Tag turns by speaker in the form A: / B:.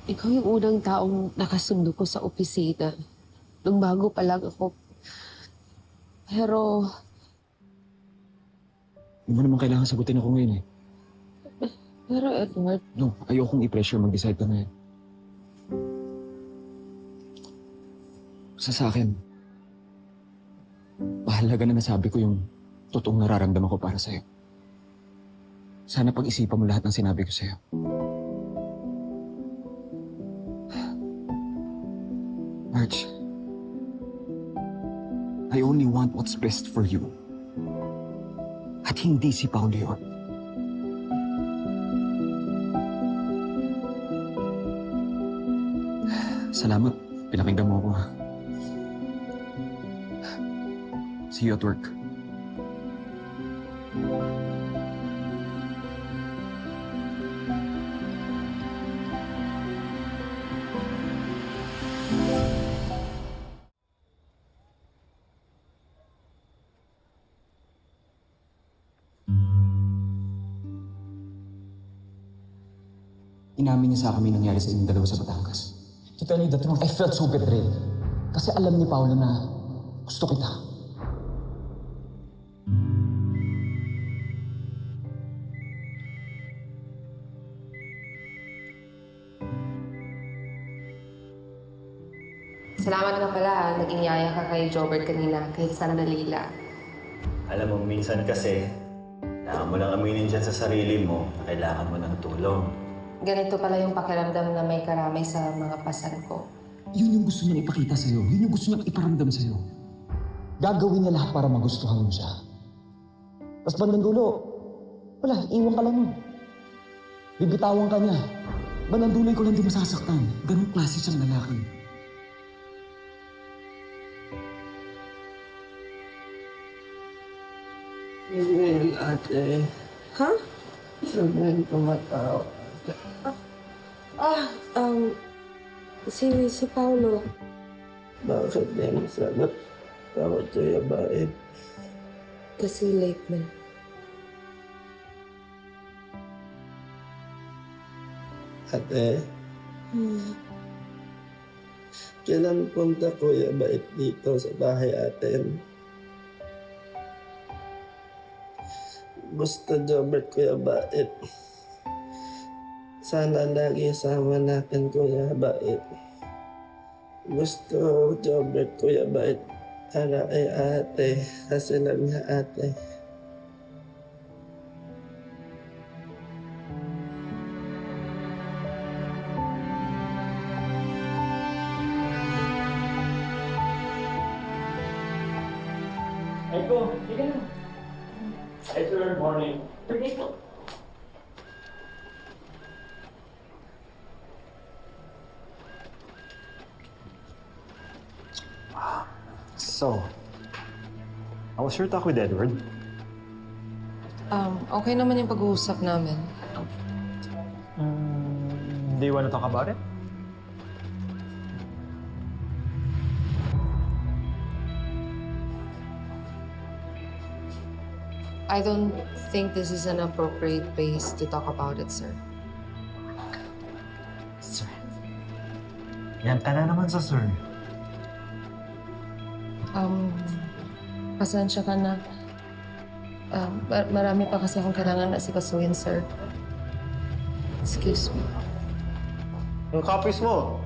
A: Ikaw yung unang taong nakasundo ko sa opisina. Nung bago pa lang ako. Pero,
B: Hindi mo naman kailangan sagutin ako ngayon eh.
A: pero Edward,
B: No, ayokong i-pressure mag-decide ka ngayon. Sa akin, mahalaga na nasabi ko yung totoong nararamdaman ko para sa'yo. Sana pag-isipan mo lahat ng sinabi ko sa'yo. Marge, I only want what's best for you. At hindi si Paulo yun. Salamat. Pinakinggan mo ako, ha? See you at work. Inamin niya sa akin may nangyari sa inyong dalawa sa Batangas.
C: To tell you the truth, I felt so betrayed. Kasi alam ni Paolo na gusto kita.
D: Salamat nga pala, naging yaya ka kay Jobert kanina, kahit sandali lang.
E: Alam mo, minsan kasi, kailangan mo lang aminin dyan sa sarili mo na kailangan mo ng tulong.
D: Ganito pala yung pakiramdam na may karamay sa mga pasan ko.
C: Yun yung gusto niyang ipakita sa'yo. Yun yung gusto niyang iparamdam sa'yo. Gagawin niya lahat para magustuhan mo siya. Tapos bandang dulo, wala, iwan ka lang nun. Bibitawan ka niya. Bandang dulo ko lang di masasaktan. Ganong klase siyang lalaki.
F: Sabihin, ate.
D: Ha?
F: Sabihin, tumatao.
D: Si Paolo.
F: Bakit di mo sagot? Takot sa'yo, bakit?
D: Kasi late man.
F: Ate? Kailan punta Kuya Bait dito sa bahay atin? Gusto Jobert Kuya Bait. Sana lagi sama natin Kuya Bait. Gusto Jobert Kuya Bait para kay ate. Kasi lang niya ate.
E: Aiko, hindi na. It's your morning.
B: So, how was your talk with Edward?
D: Okay naman yung pag-uusap namin.
B: Do you want to talk about it?
D: I don't think this is an appropriate place to talk about it, sir.
E: Sir. Yan ka na naman sa sir.
D: Pasensya ka na. Marami pa kasi akong kailangan na sikasuhin, sir. Excuse me.
E: Yung copies mo,